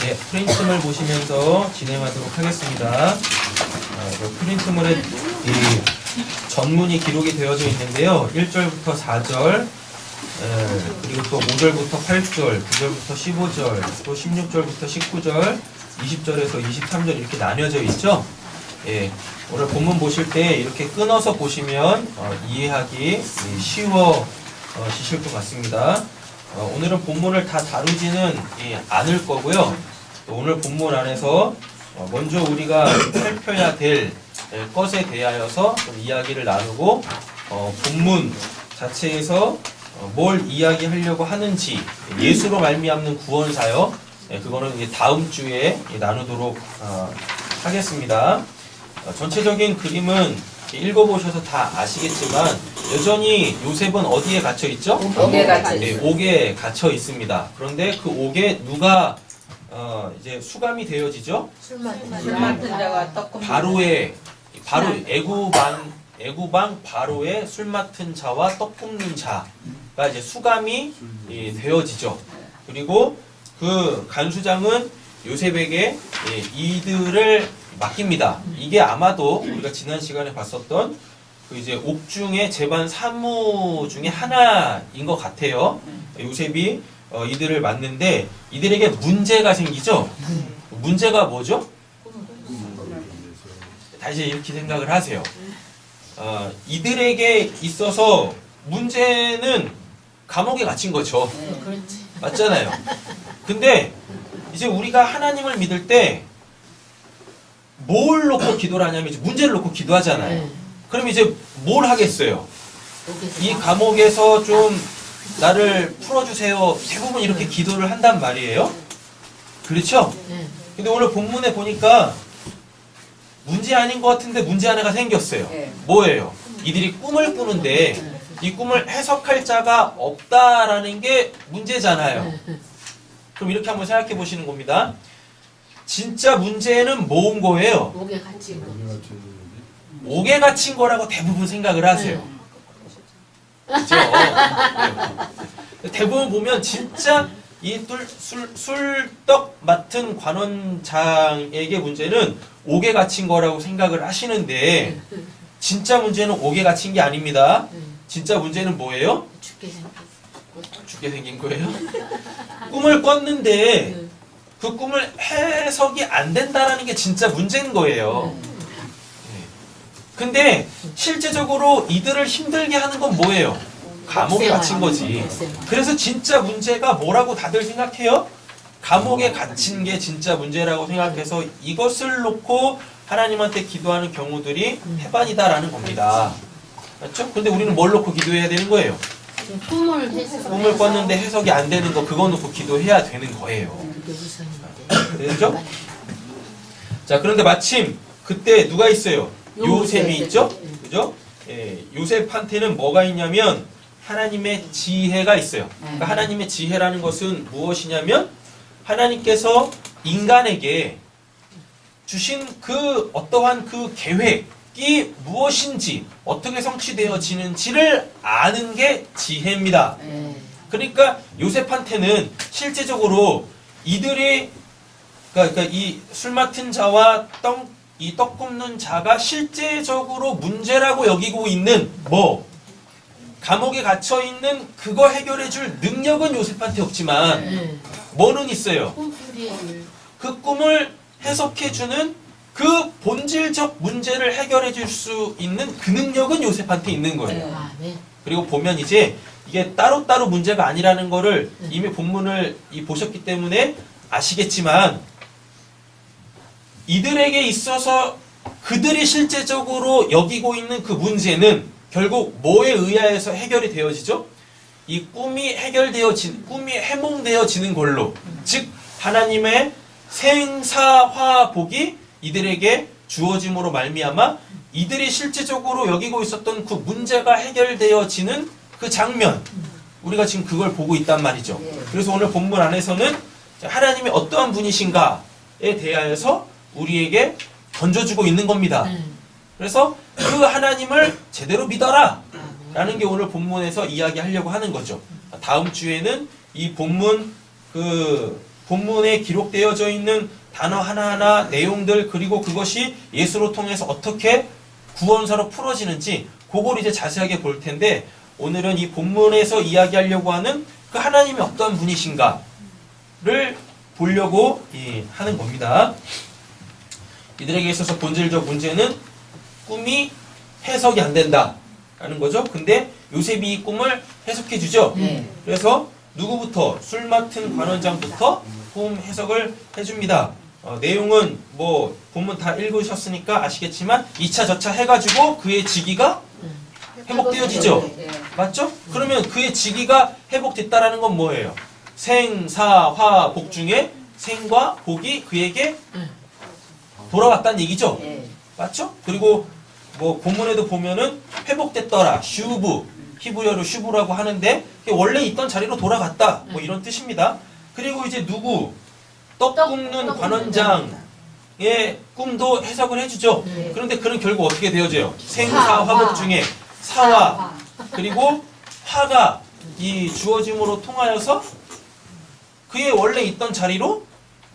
네, 프린트물 보시면서 진행하도록 하겠습니다. 프린트물에 이 전문이 기록이 되어져 있는데요. 1절부터 4절, 그리고 또 5절부터 8절, 9절부터 15절, 또 16절부터 19절, 20절에서 23절 이렇게 나뉘어져 있죠. 예, 오늘 본문 보실 때 이렇게 끊어서 보시면 이해하기 쉬워지실 것 같습니다. 오늘은 본문을 다 다루지는 않을 거고요. 오늘 본문 안에서 먼저 우리가 살펴야 될 것에 대하여서 좀 이야기를 나누고 본문 자체에서 뭘 이야기하려고 하는지 예수로 말미암는 구원사역 그거는 이제 다음 주에 나누도록 하겠습니다. 전체적인 그림은 읽어보셔서 다 아시겠지만 여전히 요셉은 어디에 gat혀 있죠? 옥에 갇혀 네, 있어요. 옥에 갇혀 있습니다. 그런데 그 옥에 누가 이제 수감이 되어지죠? 술 맡은 자가 떡국 바로의 바로 애구방 바로의 술 맡은 자와 떡 굽는 자가 이제 수감이 되어지죠. 그리고 그 간수장은 요셉에게 이들을 맡깁니다. 이게 아마도 우리가 지난 시간에 봤었던 그 이제 옥중의 재반 사무 중에 하나인 것 같아요. 요셉이 이들을 맡는데 이들에게 문제가 생기죠. 문제가 뭐죠? 다시 이렇게 생각을 하세요. 이들에게 있어서 문제는 감옥에 갇힌 거죠. 맞잖아요. 근데 이제 우리가 하나님을 믿을 때 뭘 놓고 기도를 하냐면 이제 문제를 놓고 기도하잖아요. 그럼 이제 뭘 하겠어요? 이 감옥에서 좀 나를 풀어주세요. 대부분 이렇게 기도를 한단 말이에요. 그렇죠? 근데 오늘 본문에 보니까 문제 아닌 것 같은데 문제 하나가 생겼어요. 뭐예요? 이들이 꿈을 꾸는데 이 꿈을 해석할 자가 없다라는 게 문제잖아요. 그럼 이렇게 한번 생각해 보시는 겁니다. 진짜 문제는 뭐인 거예요? 옥에 갇힌 거. 옥에 갇힌 거라고 대부분 생각을 하세요. 그렇죠? 대부분 보면 진짜 이 술떡 맡은 관원장에게 문제는 옥에 갇힌 거라고 생각을 하시는데 진짜 문제는 옥에 갇힌 게 아닙니다. 진짜 문제는 뭐예요? 죽게 생긴 거예요? 꿈을 꿨는데 그 꿈을 해석이 안 된다라는 게 진짜 문제인 거예요. 근데 실제적으로 이들을 힘들게 하는 건 뭐예요? 감옥에 갇힌 거지. 그래서 진짜 문제가 뭐라고 다들 생각해요? 감옥에 갇힌 게 진짜 문제라고 생각해서 이것을 놓고 하나님한테 기도하는 경우들이 태반이다라는 겁니다. 맞죠? 근데 우리는 뭘 놓고 기도해야 되는 거예요? 꿈을 꿨는데 해석이 안 되는 거 그거 놓고 기도해야 되는 거예요. 되죠? 자, 그런데 마침 그때 누가 있어요? 요셉이 있죠? 그죠? 요셉한테는 뭐가 있냐면 하나님의 지혜가 있어요. 그러니까 하나님의 지혜라는 것은 무엇이냐면 하나님께서 인간에게 주신 그 어떠한 그 계획이 무엇인지 어떻게 성취되어지는지를 아는 게 지혜입니다. 그러니까 요셉한테는 실제적으로 이들이 그러니까 이 술 맡은 자와 이 떡 굽는 자가 실제적으로 문제라고 여기고 있는 감옥에 갇혀 있는 그거 해결해 줄 능력은 요셉한테 없지만 뭐는 있어요? 그 꿈을 해석해 주는 그 본질적 문제를 해결해 줄 수 있는 그 능력은 요셉한테 있는 거예요. 그리고 보면 이제 이게 따로따로 문제가 아니라는 거를 이미 본문을 보셨기 때문에 아시겠지만 이들에게 있어서 그들이 실제적으로 여기고 있는 그 문제는 결국 뭐에 의하여서 해결이 되어지죠? 이 꿈이 꿈이 해몽되어지는 걸로, 즉 하나님의 생사화복이 이들에게 주어짐으로 말미암아 이들이 실제적으로 여기고 있었던 그 문제가 해결되어지는 그 장면, 우리가 지금 그걸 보고 있단 말이죠. 그래서 오늘 본문 안에서는 하나님이 어떠한 분이신가에 대하여서 우리에게 던져주고 있는 겁니다. 그래서 그 하나님을 제대로 믿어라 라는 게 오늘 본문에서 이야기하려고 하는 거죠. 다음 주에는 이 본문 본문에 기록되어져 있는 단어 하나하나, 내용들, 그리고 그것이 예수로 통해서 어떻게 구원사로 풀어지는지 그걸 이제 자세하게 볼 텐데, 오늘은 이 본문에서 이야기하려고 하는 그 하나님이 어떤 분이신가를 보려고 하는 겁니다. 이들에게 있어서 본질적 문제는 꿈이 해석이 안 된다라는 거죠. 근데 요셉이 이 꿈을 해석해 주죠. 그래서 누구부터? 술 맡은 관원장부터 꿈 해석을 해줍니다. 내용은 뭐 본문 다 읽으셨으니까 아시겠지만 2차 저차 해가지고 그의 직위가 회복되어지죠. 맞죠? 그러면 그의 직위가 회복됐다라는 건 뭐예요? 생, 사, 화, 복 중에 생과 복이 그에게 돌아왔다는 얘기죠. 맞죠? 그리고 뭐 본문에도 보면은 회복됐더라, 슈브, 히브리어로 슈브라고 하는데 원래 있던 자리로 돌아갔다, 뭐 이런 뜻입니다. 그리고 이제 누구? 떡 굽는 관원장의 꿈도 해석을 해주죠. 그런데 그는 결국 어떻게 되어져요? 생사 화복 중에 사화 그리고 화가 이 주어짐으로 통하여서 그의 원래 있던 자리로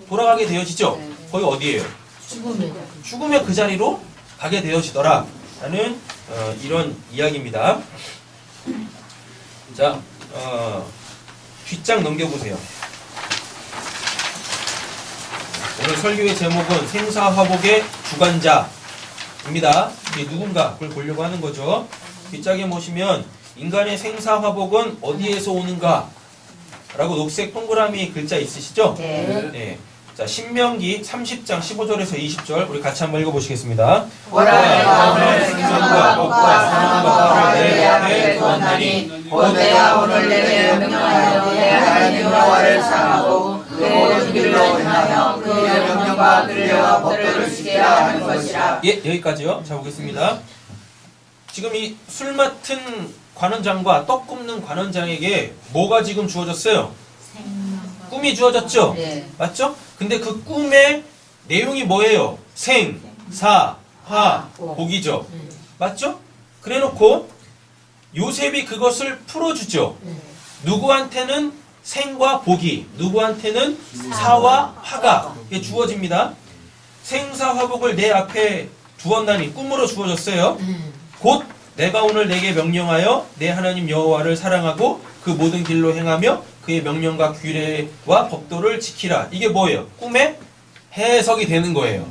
돌아가게 되어지죠. 거기 어디예요? 죽음의 그 자리로 가게 되어지더라 라는 이런 이야기입니다. 자, 뒷장 넘겨보세요. 오늘 설교의 제목은 생사화복의 주관자입니다. 이게 누군가 그걸 보려고 하는 거죠. 뒷장에 보시면 인간의 생사화복은 어디에서 오는가 라고 녹색 동그라미 글자 있으시죠? 네. 자, 신명기 30장 15절에서 20절 우리 같이 한번 읽어보시겠습니다. 보라 내가 오늘 생명과 복과 사랑과 화를 내 앞에 두었나니 곧 내가 오늘 내게 명령하여 내 하나님 여호와를 사랑하고 그 모든 길로 행하여 그의 명령과 규례와 법도를 지켜야 하는 것이라. 예, 여기까지요. 자, 보겠습니다. 지금 이 술 맡은 관원장과 떡 굽는 관원장에게 뭐가 지금 주어졌어요? 꿈이 주어졌죠? 네. 맞죠? 근데 그 꿈의 내용이 뭐예요? 생, 사, 화, 복이죠. 맞죠? 그래 놓고 요셉이 그것을 풀어주죠. 누구한테는 생과 복이, 누구한테는 사와 화가 주어집니다. 생사화복을 내 앞에 두었나니 꿈으로 주어졌어요. 곧 내가 오늘 내게 명령하여 내 하나님 여호와를 사랑하고 그 모든 길로 행하며 그의 명령과 규례와 법도를 지키라. 이게 뭐예요? 꿈의 해석이 되는 거예요.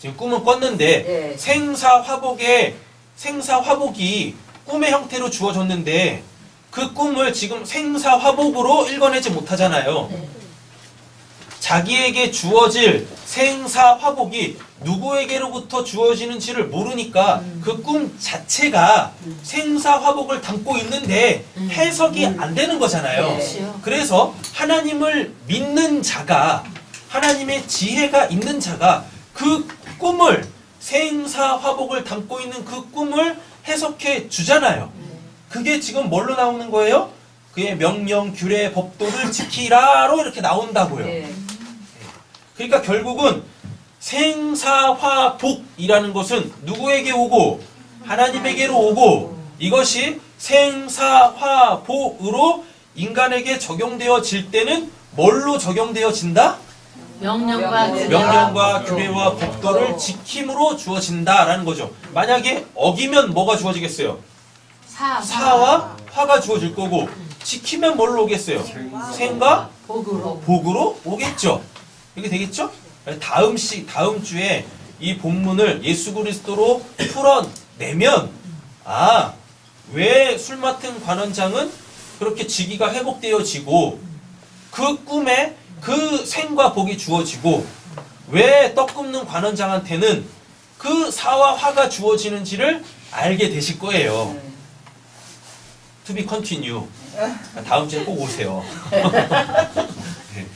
지금 꿈은 꿨는데 생사화복이 꿈의 형태로 주어졌는데 그 꿈을 지금 생사화복으로 읽어내지 못하잖아요. 자기에게 주어질 생사화복이 누구에게로부터 주어지는지를 모르니까 그 꿈 자체가 생사화복을 담고 있는데 해석이 안 되는 거잖아요. 그래서 하나님을 믿는 자가, 하나님의 지혜가 있는 자가 그 꿈을, 생사화복을 담고 있는 그 꿈을 해석해 주잖아요. 그게 지금 뭘로 나오는 거예요? 그의 명령, 규례, 법도를 지키라로 이렇게 나온다고요. 그러니까 결국은 생사화복이라는 것은 누구에게 오고 하나님에게로 오고 이것이 생사화복으로 인간에게 적용되어질 때는 뭘로 적용되어진다? 명령과 규례와 법도를 지킴으로 주어진다라는 거죠. 만약에 어기면 뭐가 주어지겠어요? 사와 화가 주어질 거고 지키면 뭘로 오겠어요? 생과 복으로 오겠죠. 이렇게 되겠죠? 다음 주에 이 본문을 예수 그리스도로 풀어내면 왜 술 맡은 관원장은 그렇게 직위가 회복되어지고 그 꿈에 그 생과 복이 주어지고 왜 떡 굽는 관원장한테는 그 사와 화가 주어지는지를 알게 되실 거예요. To be continue. 다음 주에 꼭 오세요. 네.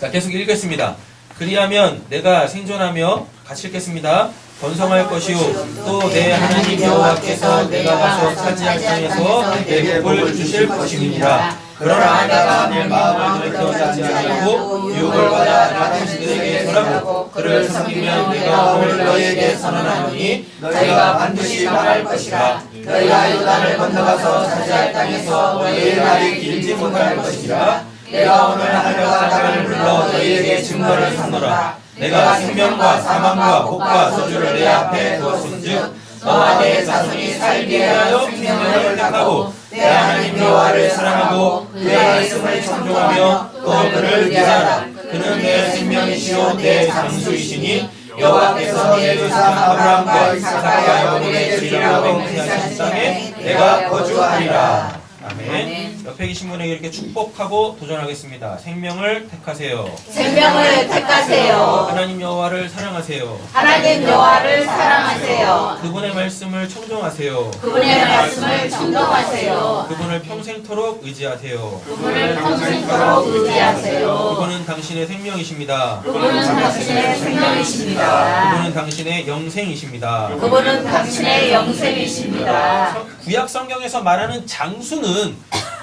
자, 계속 읽겠습니다. 그리하면 내가 생존하며 같이 읽겠습니다. 번성할 것이요 또 내 하나님 여호와께서 내가 가서 차지할 땅에서 내게 복을 주실 것임이니라. 그러나 내가 내 마음을 들여다지 아니하고 유혹을 받아 당신들에게 설하고 그를 섬기면 내가 오늘 너희에게 선언하노니 너희가 반드시 망할 것이라. 너희가 요단을 건너가서 차지할 땅에서 너희의 날이 길지 못할 것이라. 내가 오늘 하늘과 땅을 불러 너희에게 증거를 삼노라. 내가 생명과 사망과 복과 저주를 내 앞에 두었은즉 너와 내 자손이 살게 하여 생명을 택하고 내 하나님 여호와를 사랑하고 그의 말씀을 청종하며 또 그를 의지하라. 그는 내 생명이시요 내 장수이시니 여호와께서 내 조상 아브라함과 이삭과 야곱에게 주리라고 맹세하신 땅에 내가 거주하리라. 아멘. 옆에 계신 분에게 이렇게 축복하고 도전하겠습니다. 생명을 택하세요. 생명을 택하세요. 하나님 여호와를 사랑하세요. 하나님 여호와를 사랑하세요. 그분의 말씀을 청종하세요. 그분의 말씀을 청종하세요. 그분을 평생토록 의지하세요. 그분을 평생토록 의지하세요. 그분은 당신의 생명이십니다. 그분은 당신의 생명이십니다. 그분은 당신의 영생이십니다. 그분은 당신의 영생이십니다. 구약 성경에서 말하는 장수는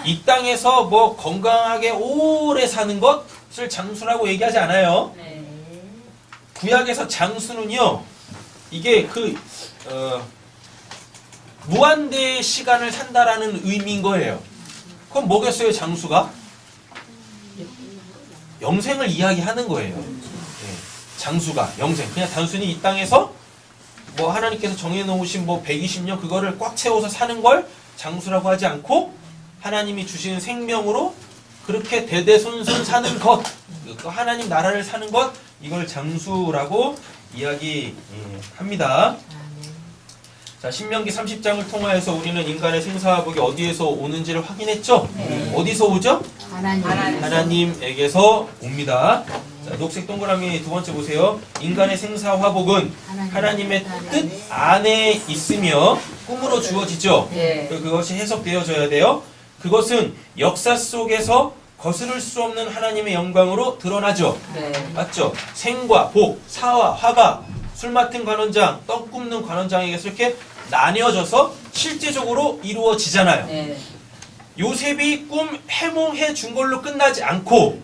이 땅에서 뭐 건강하게 오래 사는 것을 장수라고 얘기하지 않아요. 구약에서 장수는요, 이게 무한대의 시간을 산다라는 의미인 거예요. 그럼 뭐겠어요, 장수가? 영생을 이야기하는 거예요. 장수가 영생. 그냥 단순히 이 땅에서 뭐 하나님께서 정해놓으신 뭐 120년 그거를 꽉 채워서 사는 걸 장수라고 하지 않고 하나님이 주시는 생명으로 그렇게 대대손손 사는 것, 하나님 나라를 사는 것, 이걸 장수라고 이야기합니다. 자, 신명기 30장을 통하여서 우리는 인간의 생사화복이 어디에서 오는지를 확인했죠? 어디서 오죠? 하나님에게서 옵니다. 자, 녹색 동그라미 두 번째 보세요. 인간의 생사화복은 하나님의 뜻 안에 있으며 꿈으로 주어지죠. 그것이 해석되어져야 돼요. 그것은 역사 속에서 거스를 수 없는 하나님의 영광으로 드러나죠. 맞죠? 생과 복, 사와 화가 술 맡은 관원장, 떡 굽는 관원장에게서 이렇게 나뉘어져서 실제적으로 이루어지잖아요. 요셉이 꿈 해몽해 준 걸로 끝나지 않고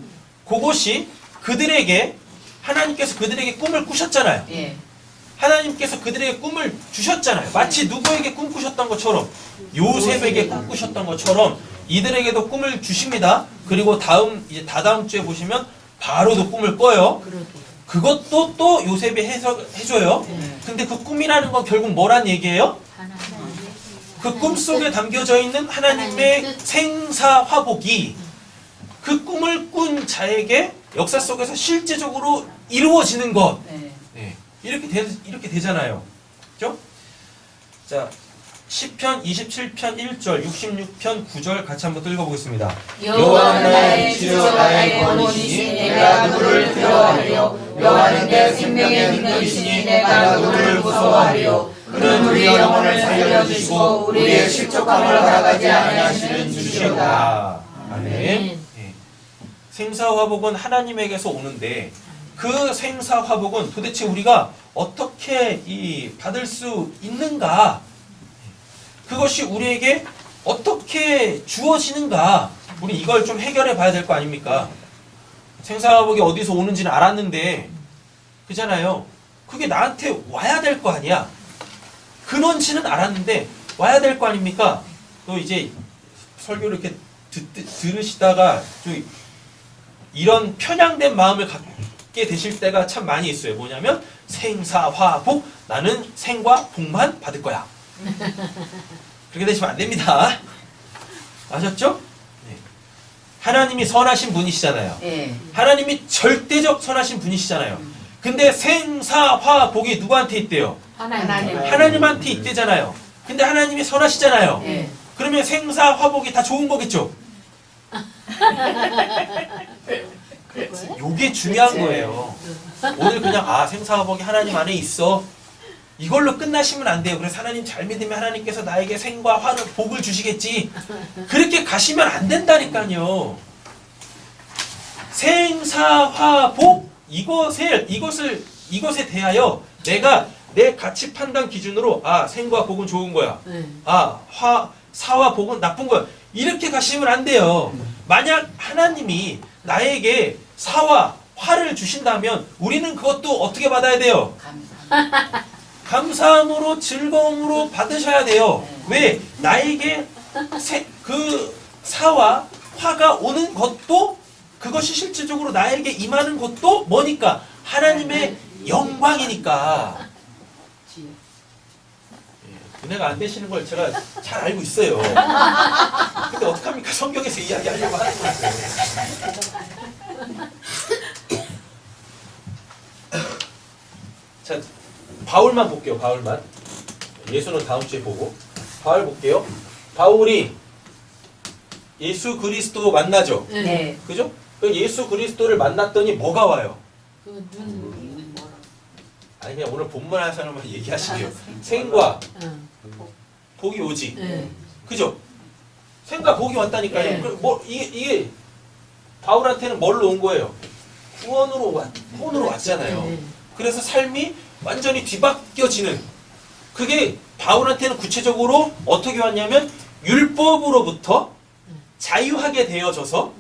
그것이 그들에게 하나님께서 그들에게 꿈을 꾸셨잖아요. 하나님께서 그들에게 꿈을 주셨잖아요. 마치 누구에게 꿈 꾸셨던 것처럼 요셉에게 꿈 꾸셨던 것처럼 이들에게도 꿈을 주십니다. 그리고 이제 다다음 주에 보시면 바로도 꿈을 꿔요. 그것도 또 요셉이 해줘요. 근데 그 꿈이라는 건 결국 뭐란 얘기예요? 그 꿈 속에 담겨져 있는 하나님의 생사화복이 그 꿈을 꾼 자에게 역사 속에서 실제적으로 이루어지는 것. 이렇게 되잖아요. 그죠? 자, 시편 27편 1절, 66편 9절 같이 한번 읽어보겠습니다. 여호와는 나의 주여 나의 권위시니 내가 누구를 두려워하리요. 여호와는 내 생명의 능력이시니 내가 누구를 무서워하리요. 그는 우리 영혼을 살려주시고 우리의 실족함을 허락하지 아니하시는 주시옵다. 아멘. 생사화복은 하나님에게서 오는데 그 생사화복은 도대체 우리가 어떻게 받을 수 있는가? 그것이 우리에게 어떻게 주어지는가? 우리 이걸 좀 해결해 봐야 될 거 아닙니까? 생사화복이 어디서 오는지는 알았는데 그잖아요. 그게 나한테 와야 될 거 아니야? 근원지는 알았는데 와야 될 거 아닙니까? 또 이제 설교를 이렇게 들으시다가 좀 이런 편향된 마음을 갖게 되실 때가 참 많이 있어요. 뭐냐면 생사화복, 나는 생과 복만 받을 거야. 그렇게 되시면 안 됩니다. 아셨죠? 네. 하나님이 선하신 분이시잖아요. 하나님이 절대적 선하신 분이시잖아요. 근데 생사화복이 누구한테 있대요? 하나님한테 있대잖아요. 근데 하나님이 선하시잖아요. 그러면 생사화복이 다 좋은 거겠죠? 요게 중요한 거예요. 오늘 그냥 생사화복이 하나님 안에 있어. 이걸로 끝나시면 안 돼요. 그래서 하나님 잘 믿으면 하나님께서 나에게 생과 화를 복을 주시겠지. 그렇게 가시면 안 된다니까요. 생사화복 이것에 대하여 내가 내 가치 판단 기준으로 생과 복은 좋은 거야. 사와 복은 나쁜 거야. 이렇게 가시면 안 돼요. 만약 하나님이 나에게 사와 화를 주신다면 우리는 그것도 어떻게 받아야 돼요? 감사함으로 즐거움으로 받으셔야 돼요. 왜? 나에게 그 사와 화가 오는 것도 그것이 실질적으로 나에게 임하는 것도 뭐니까? 하나님의 영광이니까. 은혜가 안 되시는 걸 제가 잘 알고 있어요. 근데 어떡합니까? 성경에서 이야기하려고 하는 거예요. 자, 바울만 볼게요. 바울만. 예수는 다음 주에 보고. 바울 볼게요. 바울이 예수 그리스도 만나죠. 네. 그죠? 그 예수 그리스도를 만났더니 뭐가 와요? 그눈 뭐라? 아니 그냥 오늘 본문 하나만 얘기하시게요. 생과 복이 오지. 네. 그죠? 생과 복이 왔다니까요. 네. 뭐 이게 바울한테는 뭘로 온 거예요? 구원으로 왔잖아요. 네. 그래서 삶이 완전히 뒤바뀌어지는, 그게 바울한테는 구체적으로 어떻게 왔냐면 율법으로부터 자유하게 되어져서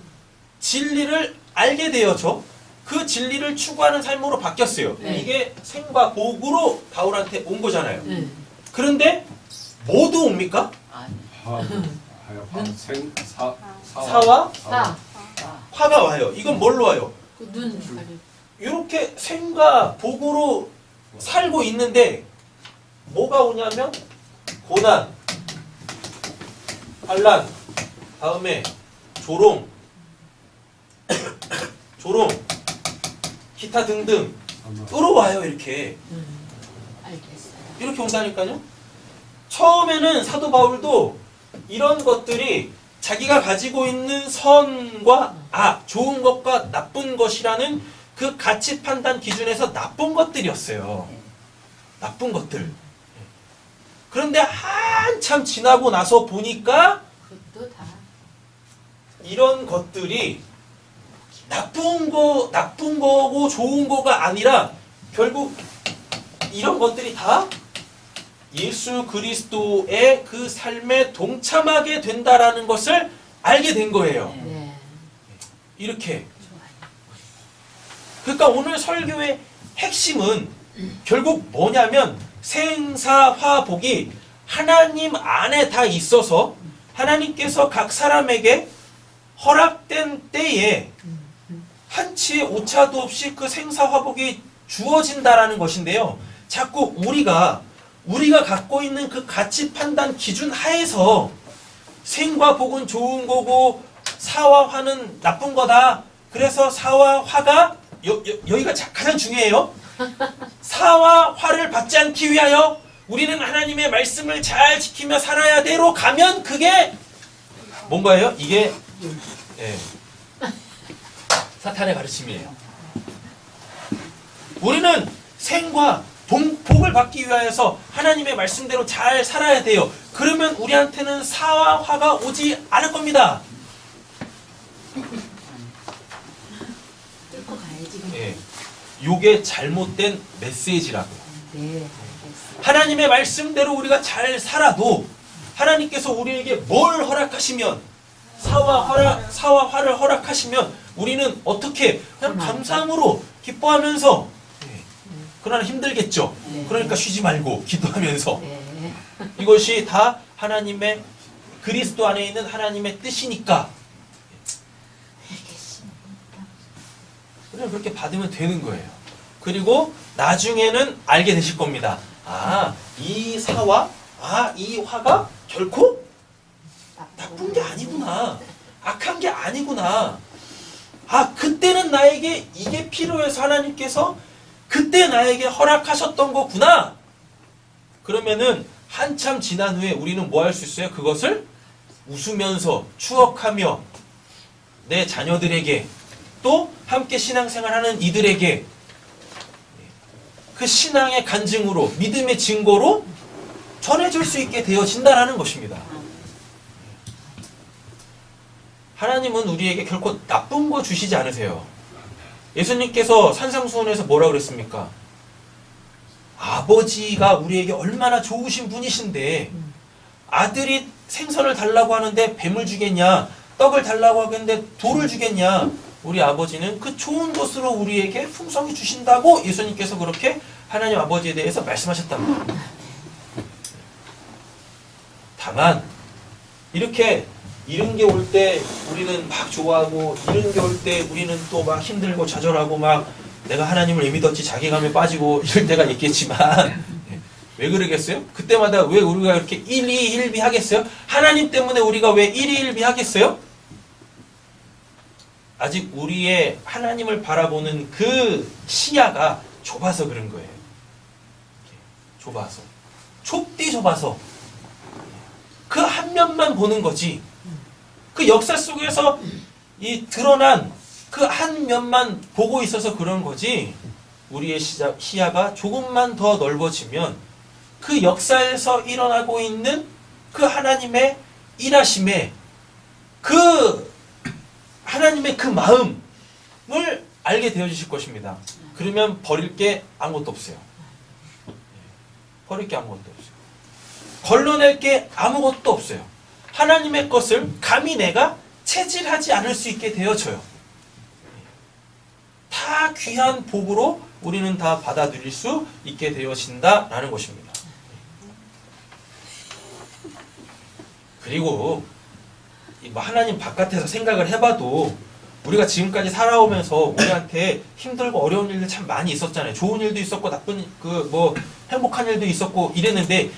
진리를 알게 되어져 그 진리를 추구하는 삶으로 바뀌었어요. 네. 이게 생과 복으로 바울한테 온 거잖아요. 네. 그런데 모두 옵니까? 사와 사. 화가 와요. 이건 뭘로 와요? 그눈 이렇게 생과 복으로 살고 있는데 뭐가 오냐면 고난, 환난, 다음에 조롱, 기타 등등 끌어와요. 이렇게 알겠어요. 이렇게 온다니까요. 처음에는 사도 바울도 이런 것들이 자기가 가지고 있는 선과 좋은 것과 나쁜 것이라는 그 가치 판단 기준에서 나쁜 것들이었어요. 나쁜 것들. 그런데 한참 지나고 나서 보니까 그것도 다 이런 것들이 나쁜 거고 좋은 거가 아니라 결국 이런 것들이 다 예수 그리스도의 그 삶에 동참하게 된다라는 것을 알게 된 거예요. 네. 이렇게. 좋아요. 그러니까 오늘 설교의 핵심은 결국 뭐냐면 생사화복이 하나님 안에 다 있어서 하나님께서 각 사람에게 허락된 때에 한치의 오차도 없이 그 생사화복이 주어진다라는 것인데요. 자꾸 우리가 갖고 있는 그 가치 판단 기준 하에서 생과 복은 좋은 거고 사와 화는 나쁜 거다. 그래서 사와 화가 여기가 가장 중요해요. 사와 화를 받지 않기 위하여 우리는 하나님의 말씀을 잘 지키며 살아야 돼로 가면 그게 뭔가예요? 이게 사탄의 가르침이에요. 우리는 생과 복을 받기 위하여서 하나님의 말씀대로 잘 살아야 돼요. 그러면 우리한테는 사와 화가 오지 않을 겁니다. 뚫고 가야지. 예, 요게 잘못된 메시지라고요. 네. 알겠어요. 하나님의 말씀대로 우리가 잘 살아도 하나님께서 우리에게 뭘 허락하시면 사와 화를 허락하시면 우리는 어떻게 그냥 감사함으로 기뻐하면서 그러나 힘들겠죠. 네. 그러니까 쉬지 말고 기도하면서 네. 이것이 다 하나님의 그리스도 안에 있는 하나님의 뜻이니까 그냥 그렇게 받으면 되는 거예요. 그리고 나중에는 알게 되실 겁니다. 이 사와 이 화가 결코 나쁜 게 아니구나. 악한 게 아니구나. 그때는 나에게 이게 필요해서 하나님께서 그때 나에게 허락하셨던 거구나. 그러면은 한참 지난 후에 우리는 뭐 할 수 있어요? 그것을 웃으면서 추억하며 내 자녀들에게 또 함께 신앙생활하는 이들에게 그 신앙의 간증으로 믿음의 증거로 전해줄 수 있게 되어진다라는 것입니다. 하나님은 우리에게 결코 나쁜 거 주시지 않으세요. 예수님께서 산상수훈에서 뭐라 그랬습니까? 아버지가 우리에게 얼마나 좋으신 분이신데 아들이 생선을 달라고 하는데 뱀을 주겠냐, 떡을 달라고 하겠는데 돌을 주겠냐. 우리 아버지는 그 좋은 것으로 우리에게 풍성히 주신다고 예수님께서 그렇게 하나님 아버지에 대해서 말씀하셨단 말이에요. 다만 이렇게 이런 게 올 때 우리는 막 좋아하고 이런 게 올 때 우리는 또 막 힘들고 좌절하고 막 내가 하나님을 왜 믿었지 자괴감에 빠지고 이럴 때가 있겠지만 왜 그러겠어요? 그때마다 왜 우리가 이렇게 일희일비 하겠어요? 하나님 때문에 우리가 왜 일희일비 하겠어요? 아직 우리의 하나님을 바라보는 그 시야가 좁아서 그런 거예요. 좁아서. 좁디 좁아서. 그 한 면만 보는 거지. 그 역사 속에서 이 드러난 그 한 면만 보고 있어서 그런 거지. 우리의 시야가 조금만 더 넓어지면 그 역사에서 일어나고 있는 그 하나님의 일하심에 그 하나님의 그 마음을 알게 되어주실 것입니다. 그러면 버릴 게 아무것도 없어요. 버릴 게 아무것도 없어요. 걸러낼 게 아무것도 없어요. 하나님의 것을 감히 내가 체질하지 않을 수 있게 되어져요. 다 귀한 복으로 우리는 다 받아들일 수 있게 되어진다라는 것입니다. 그리고 하나님 바깥에서 생각을 해봐도 우리가 지금까지 살아오면서 우리한테 힘들고 어려운 일들 참 많이 있었잖아요. 좋은 일도 있었고 나쁜 행복한 일도 있었고 이랬는데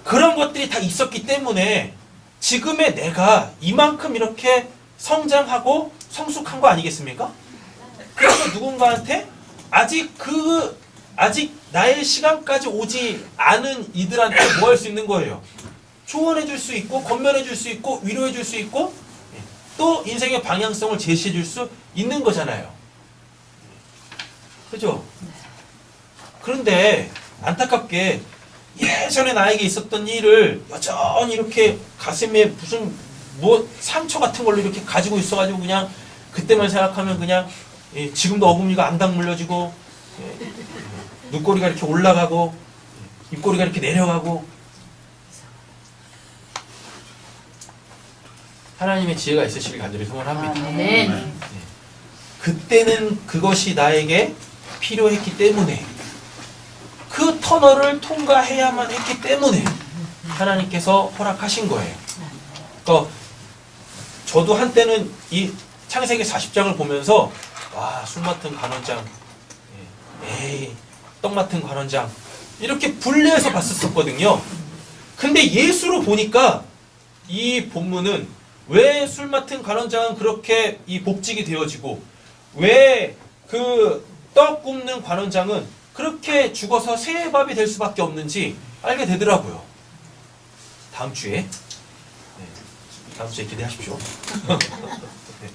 그런 것들이 다 있었기 때문에 지금의 내가 이만큼 이렇게 성장하고 성숙한 거 아니겠습니까? 그래서 누군가한테 아직 나의 시간까지 오지 않은 이들한테 뭐 할 수 있는 거예요? 조언해 줄 수 있고 권면해 줄 수 있고 위로해 줄 수 있고 또 인생의 방향성을 제시해 줄 수 있는 거잖아요. 그죠? 그런데 안타깝게 예전에 나에게 있었던 일을 여전히 이렇게 가슴에 무슨 상처 같은 걸로 이렇게 가지고 있어가지고 그냥 그때만 생각하면 그냥 지금도 어금니가 앙당 물려지고 눈꼬리가 이렇게 올라가고 입꼬리가 이렇게 내려가고 하나님의 지혜가 있으시길 간절히 소원합니다. 아멘. 그때는 그것이 나에게 필요했기 때문에 그 터널을 통과해야만 했기 때문에 하나님께서 허락하신 거예요. 그러니까 저도 한때는 이 창세기 40장을 보면서 와, 술 맡은 관원장, 에이, 떡 맡은 관원장 이렇게 분리해서 봤었거든요. 근데 예수로 보니까 이 본문은 왜 술 맡은 관원장은 그렇게 이 복직이 되어지고 왜 그 떡 굽는 관원장은 그렇게 죽어서 새의 밥이 될 수밖에 없는지 알게 되더라고요. 다음 주에 기대하십시오. 네.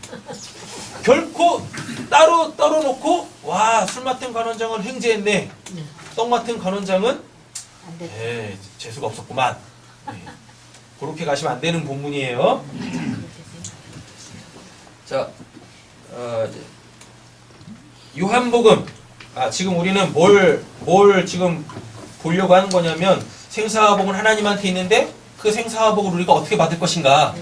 결코 따로 떨어놓고 와, 술 맡은 관원장은 횡재했네. 떡 맡은 관원장은 재수가 없었구만. 그렇게 가시면 안 되는 본문이에요. 자, 요한복음. 지금 우리는 뭘 지금 보려고 하는 거냐면 생사화복은 하나님한테 있는데 그 생사화복을 우리가 어떻게 받을 것인가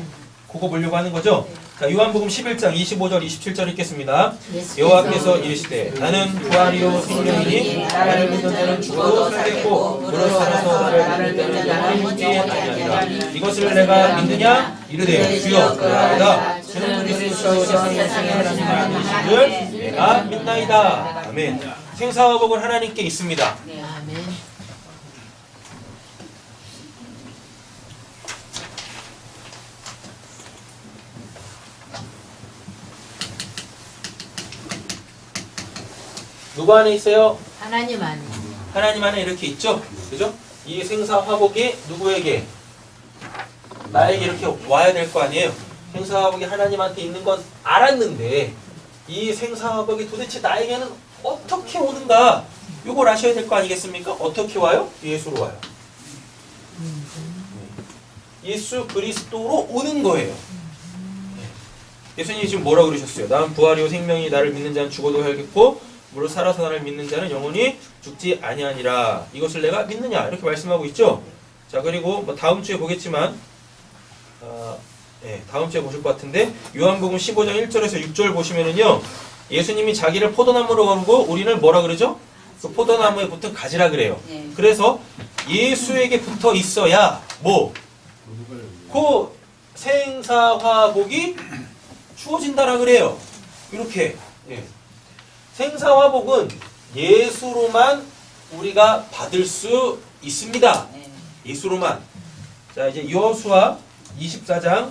그거 보려고 하는 거죠. 자, 요한복음 11장 25절 27절 읽겠습니다. 여호와께서 이르시되 나는 부활이요 생명이니 나를 믿는 자는 죽어도 살겠고 무릇 살아서 나를 믿는 자는 죽지 아니하리라. 이것을 내가 믿느냐? 이르되 주여 그러하다. 주는 그리스도 세상의 하나님을 아니시를 내가 믿나이다. 아멘. 생사화복은 하나님께 있습니다. 아멘. 누구 안에 있어요? 하나님 안에. 하나님 안에 이렇게 있죠? 그죠? 이 생사화복이 누구에게? 나에게 이렇게 와야 될 거 아니에요? 생사화복이 하나님한테 있는 건 알았는데 이 생사화복이 도대체 나에게는 어떻게 오는가? 이걸 아셔야 될 거 아니겠습니까? 어떻게 와요? 예수로 와요. 예수 그리스도로 오는 거예요. 예수님이 지금 뭐라고 그러셨어요? 나는 부활이요 생명이 나를 믿는 자는 죽어도 살겠고 무릇 살아서 나를 믿는 자는 영원히 죽지 아니하니라. 이것을 내가 믿느냐? 이렇게 말씀하고 있죠. 자, 그리고 다음 주에 보겠지만 다음 주에 보실 것 같은데 요한복음 15장 1절에서 6절 보시면은요. 예수님이 자기를 포도나무로 거르고 우리는 뭐라 그러죠? 그 포도나무에 붙은 가지라 그래요. 그래서 예수에게 붙어 있어야 그 생사화복이 주어진다라 그래요. 이렇게. 예. 생사화복은 예수로만 우리가 받을 수 있습니다. 예수로만. 자, 이제 여호수아 24장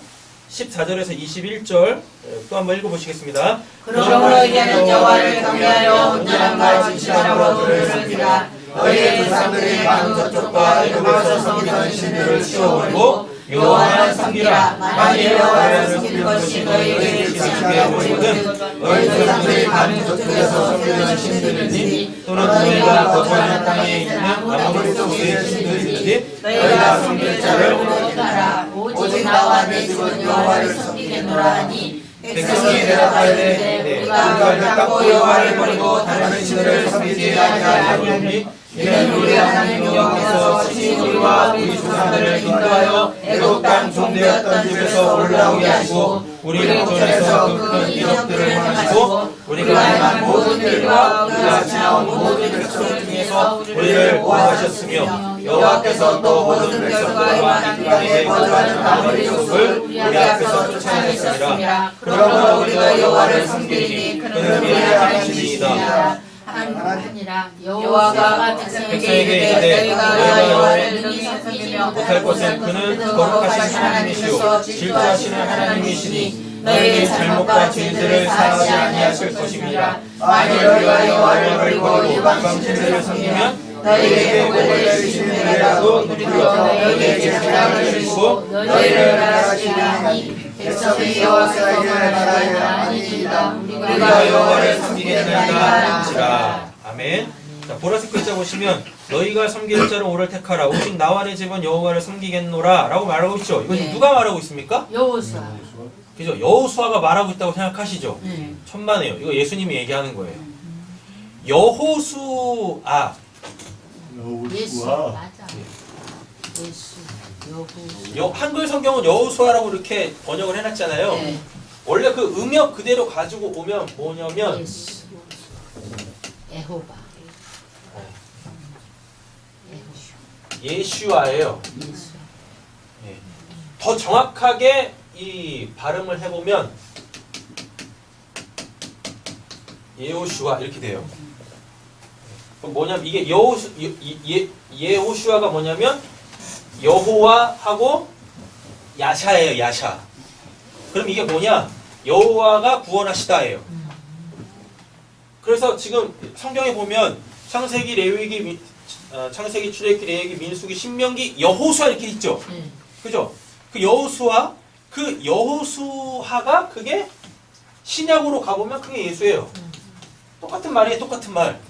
14절에서 21절 또 한번 읽어보시겠습니다. 그러므로 이제는 여호와를 경외하여 온전함과 진실함으로 그를 섬기라. 너희의 조상들이 강 저쪽과 애굽에서 섬기던 신들을 치워버리고 여호와를 섬기라. 만일 여호와를 섬기는 것이 너희에게 지치게 보이거든 너희 조상들이 강 저쪽에서 섬기던 신들이니 또는 너희가 거주하는 땅에 있는 아모리 쪽의 신들이니 너희가 섬길 자를 택하라. 오직 나와 내 집은 여호와를 섬기겠노라 하니 백성이 대답하되 우리가 닦고 여호와를 버리고 다른 신들을 섬기지 아니하리오니 이는 우리 하나님 여호와께서 친히 우리와 우리 조상들을 인도하여 애굽 땅 종되었던 집에서 올라오게 하시고 우리 목전에서 그 큰 이적들을 행하시고 우리가 행한 모든 일과 우리가 지나온 모든 백성 중에서 우리를 보호하셨으며 여호와께서 또 모든 백성들과 이 땅에 거주하는 아모리 족속을 우리 앞에서 쫓아냈습니다. 그러므로 우리가 여호와를 섬기리니 그는 우리의 하나님이시니이다. 하니라. 여호와가 백성에게 이르되 너희가 여호와를 능히 섬기며 못할 것은 그는 거룩하신 하나님이시요 질투하시는 하나님이시니 너희의 잘못과 죄들을 사하지 아니하실 것입니다. 만일 너희가 여호와를 버리고 이방신들을 섬기면 너희에게 복을 내리시느라도 누리며 너희에게 재앙을 주시고 너희를 멸하시리니 백성이 여호와께서 말하여 아니이다. 우리가 여호와를 섬기겠나이다 할지라. 아멘. 자, 보라색 글자 보시면 너희가 섬길 자를 오를 택하라. 오직 나와 내 집은 여호와를 섬기겠노라 라고 말하고 있죠. 이건 네. 누가 말하고 있습니까? 여호수아. 그죠? 여호수아가 말하고 있다고 생각하시죠? 네. 천만에요. 이거 예수님이 얘기하는 거예요. 여호수아. 예수 맞아. 예수 여호. 한글 성경은 여호수아라고 이렇게 번역을 해놨잖아요. 네. 원래 그 음역 그대로 가지고 오면 뭐냐면 예수. 에호바. 예슈아예요. 예수. 예. 더 정확하게 이 발음을 해보면 예호슈아 이렇게 돼요. 그럼 뭐냐면 이게 예호슈아가 뭐냐면 여호와하고 야샤예요. 야샤. 그럼 이게 뭐냐? 여호와가 구원하시다예요. 그래서 지금 성경에 보면 창세기, 레위기, 창세기, 출애굽기, 레위기, 민수기, 신명기, 여호수아 이렇게 있죠. 네. 그죠? 그 여호수아, 그 여호수아가 그게 신약으로 가보면 그게 예수예요. 똑같은 말이에요. 똑같은 말.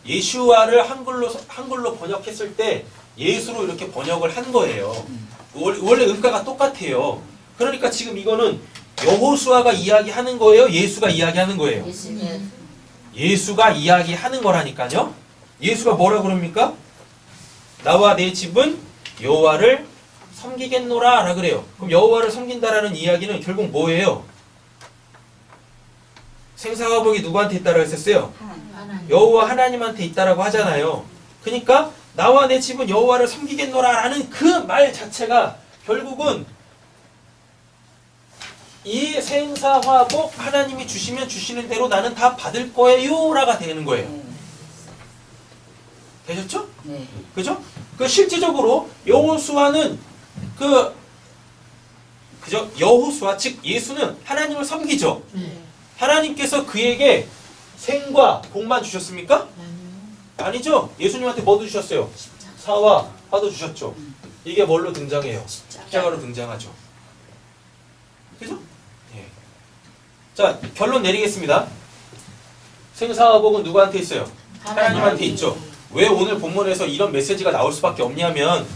예슈아를 한글로 번역했을 때 예수로 이렇게 번역을 한 거예요. 원래 음가가 똑같아요. 그러니까 지금 이거는 여호수아가 이야기하는 거예요? 예수가 이야기하는 거예요? 예수님. 예수가 이야기하는 거라니까요. 예수가 뭐라 그럽니까? 나와 내 집은 여호와를 섬기겠노라 라 그래요. 그럼 여호와를 섬긴다라는 이야기는 결국 뭐예요? 생사화복이 누구한테 있다라고 했었어요? 하나님. 여호와 하나님한테 있다라고 하잖아요. 그러니까 나와 내 집은 여호와를 섬기겠노라 라는 그 말 자체가 결국은 이 생사화복 하나님이 주시면 주시는 대로 나는 다 받을 거예요 라가 되는 거예요. 되셨죠? 네. 그죠? 그 실제적으로 여호수아는 그죠? 여호수아 즉 예수는 하나님을 섬기죠. 네. 하나님께서 그에게 생과 복만 주셨습니까? 아니죠. 예수님한테 뭐도 주셨어요? 사와 화도 주셨죠. 이게 뭘로 등장해요? 십자가로 등장하죠. 그죠? 예. 자, 결론 내리겠습니다. 생사화복은 누구한테 있어요? 하나님한테 있죠. 왜 오늘 본문에서 이런 메시지가 나올 수밖에 없냐면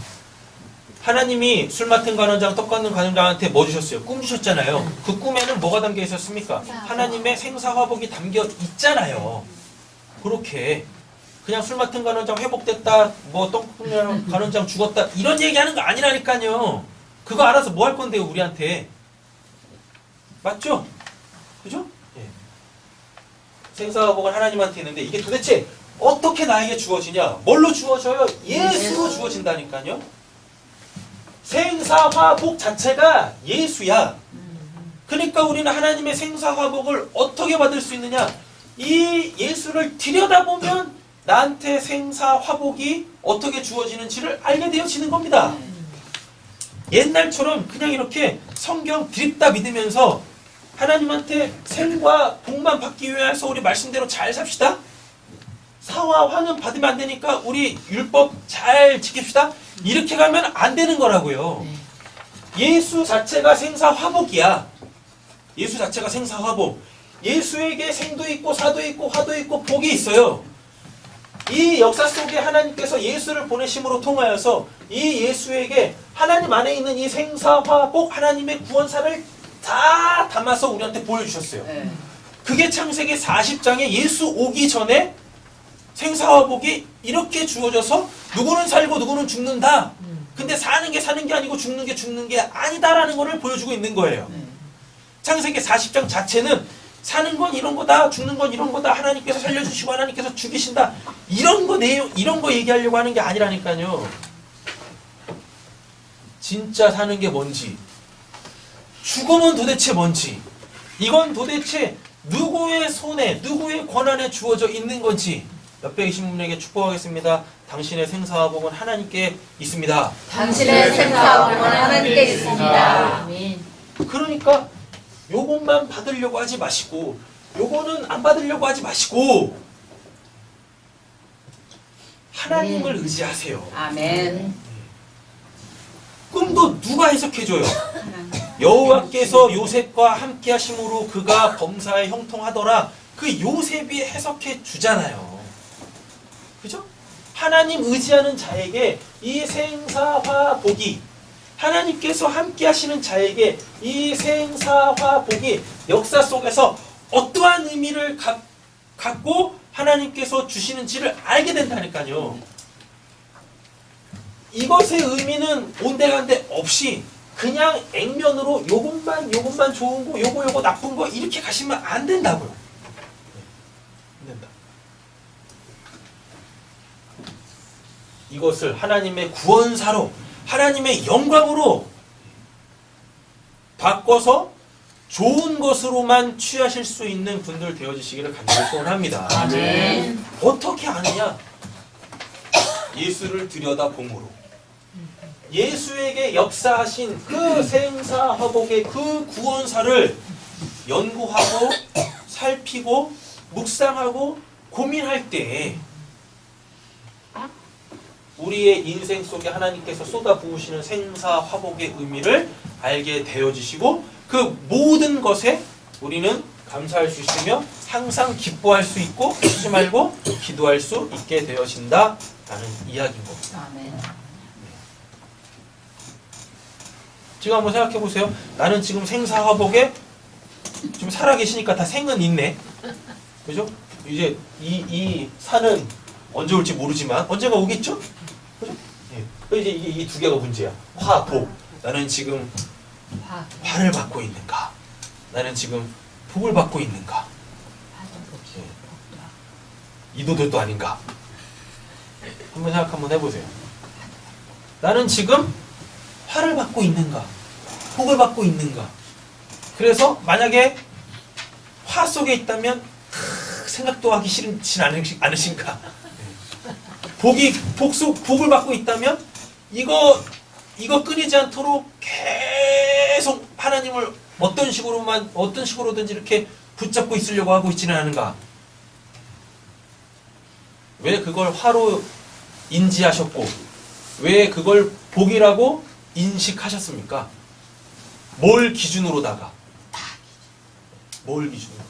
하나님이 술 맡은 관원장, 떡 깎는 관원장한테 뭐 주셨어요? 꿈 주셨잖아요. 그 꿈에는 뭐가 담겨 있었습니까? 하나님의 생사화복이 담겨 있잖아요. 그렇게 그냥 술 맡은 관원장 회복됐다, 뭐 떡 깎는 관원장 죽었다 이런 얘기하는 거 아니라니까요. 그거 알아서 뭐 할 건데요, 우리한테? 맞죠? 그죠? 예. 생사화복은 하나님한테 있는데 이게 도대체 어떻게 나에게 주어지냐? 뭘로 주어져요? 예수로 주어진다니까요. 생사화복 자체가 예수야. 그러니까 우리는 하나님의 생사화복을 어떻게 받을 수 있느냐? 이 예수를 들여다보면 나한테 생사화복이 어떻게 주어지는지를 알게 되어지는 겁니다. 옛날처럼 그냥 이렇게 성경 드립다 믿으면서 하나님한테 생과 복만 받기 위해서 우리 말씀대로 잘 삽시다. 사와 화는 받으면 안 되니까 우리 율법 잘 지킵시다. 이렇게 가면 안 되는 거라고요. 예수 자체가 생사화복이야. 예수 자체가 생사화복. 예수에게 생도 있고 사도 있고 화도 있고 복이 있어요. 이 역사 속에 하나님께서 예수를 보내심으로 통하여서 이 예수에게 하나님 안에 있는 이 생사화복 하나님의 구원사를 다 담아서 우리한테 보여주셨어요. 그게 창세기 40장에 예수 오기 전에 생사화복이 이렇게 주어져서 누구는 살고 누구는 죽는다. 근데 사는 게 아니고 죽는 게 아니다라는 것을 보여주고 있는 거예요. 창세기 40장 자체는 사는 건 이런 거다, 죽는 건 이런 거다, 하나님께서 살려주시고 하나님께서 죽이신다, 이런 거 얘기하려고 하는 게 아니라니까요. 진짜 사는 게 뭔지, 죽음은 도대체 뭔지, 이건 도대체 누구의 손에, 누구의 권한에 주어져 있는 건지. 옆에 계신 분에게 축복하겠습니다. 당신의 생사화복은 하나님께 있습니다. 당신의 생사화복은 하나님께 있습니다. 아멘. 그러니까 요것만 받으려고 하지 마시고 요거는 안 받으려고 하지 마시고 하나님을 의지하세요. 아멘. 꿈도 누가 해석해줘요? 여호와께서 요셉과 함께 하심으로 그가 범사에 형통하더라. 그 요셉이 해석해 주잖아요. 그죠? 하나님 의지하는 자에게 이 생사화복이, 하나님께서 함께 하시는 자에게 이 생사화복이 역사 속에서 어떠한 의미를 갖고 하나님께서 주시는지를 알게 된다니까요. 이것의 의미는 온데간데 없이 그냥 액면으로 요것만 좋은 거, 요거 나쁜 거 이렇게 가시면 안 된다고요. 안 된다. 이것을 하나님의 구원사로, 하나님의 영광으로 바꿔서 좋은 것으로만 취하실 수 있는 분들 되어주시기를 간절히 소원합니다. 아멘. 어떻게 아느냐? 예수를 들여다봄으로, 예수에게 역사하신 그 생사화복의 그 구원사를 연구하고 살피고 묵상하고 고민할 때 우리의 인생 속에 하나님께서 쏟아부으시는 생사화복의 의미를 알게 되어지시고 그 모든 것에 우리는 감사할 수 있으며 항상 기뻐할 수 있고 쉬지 말고 기도할 수 있게 되어진다라는 이야기인 겁니다. 아멘. 지금 한번 생각해 보세요. 나는 지금 생사화복에 좀 살아계시니까 다 생은 있네. 그죠? 이제 이 산은 언제 올지 모르지만 언젠가 오겠죠? 그죠? 예. 이제 이 두 개가 문제야. 화, 복. 나는 지금 화를 받고 있는가? 나는 지금 복을 받고 있는가? 예. 이도들도 아닌가? 한번 생각 한번 해보세요. 나는 지금 화를 받고 있는가? 복을 받고 있는가? 그래서 만약에 화 속에 있다면 생각도 하기 싫지 않으신가? 복을 받고 있다면 이거 끊이지 않도록 계속 하나님을 어떤 식으로든지 이렇게 붙잡고 있으려고 하고 있지는 않은가? 왜 그걸 화로 인지하셨고 왜 그걸 복이라고 인식하셨습니까? 뭘 기준으로다가? 뭘 기준으로다가?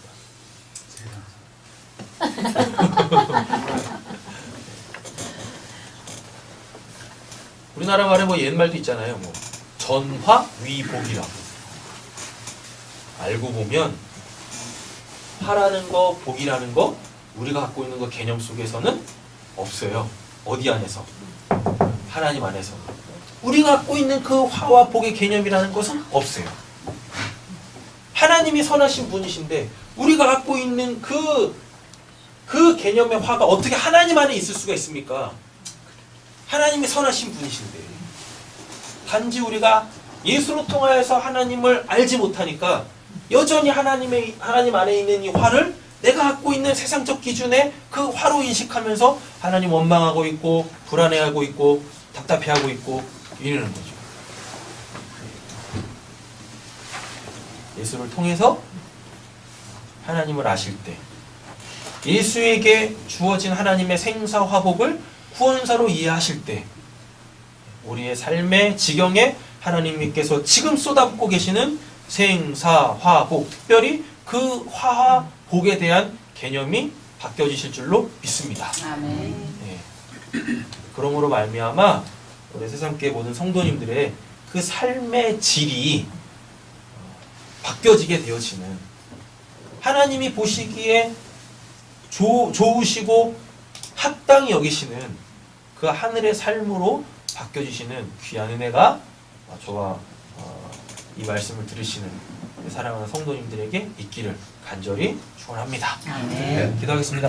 우리나라 말에 뭐 옛말도 있잖아요. 뭐 전화위복이라고. 알고 보면 화라는 거, 복이라는 거 우리가 갖고 있는 거 개념 속에서는 없어요. 어디 안에서? 하나님 안에서. 우리가 갖고 있는 그 화와 복의 개념이라는 것은 없어요. 하나님이 선하신 분이신데 우리가 갖고 있는 그 개념의 화가 어떻게 하나님 안에 있을 수가 있습니까? 하나님이 선하신 분이신데 단지 우리가 예수로 통하여서 하나님을 알지 못하니까 여전히 하나님 안에 있는 이 화를 내가 갖고 있는 세상적 기준에 그 화로 인식하면서 하나님 원망하고 있고 불안해하고 있고 답답해하고 있고 이러는 거죠. 예수를 통해서 하나님을 아실 때 예수에게 주어진 하나님의 생사화복을 구원사로 이해하실 때 우리의 삶의 지경에 하나님께서 지금 쏟아붓고 계시는 생사화복, 특별히 그 화와 복에 대한 개념이 바뀌어지실 줄로 믿습니다. 아멘. 네. 그러므로 말미암아 우리 새삼교회 모든 성도님들의 그 삶의 질이 바뀌어지게 되어지는, 하나님이 보시기에 좋으시고 합당히 여기시는 그 하늘의 삶으로 바뀌어지시는 귀한 은혜가 저와 이 말씀을 들으시는 사랑하는 성도님들에게 있기를 간절히 축원합니다. 아멘. 기도하겠습니다.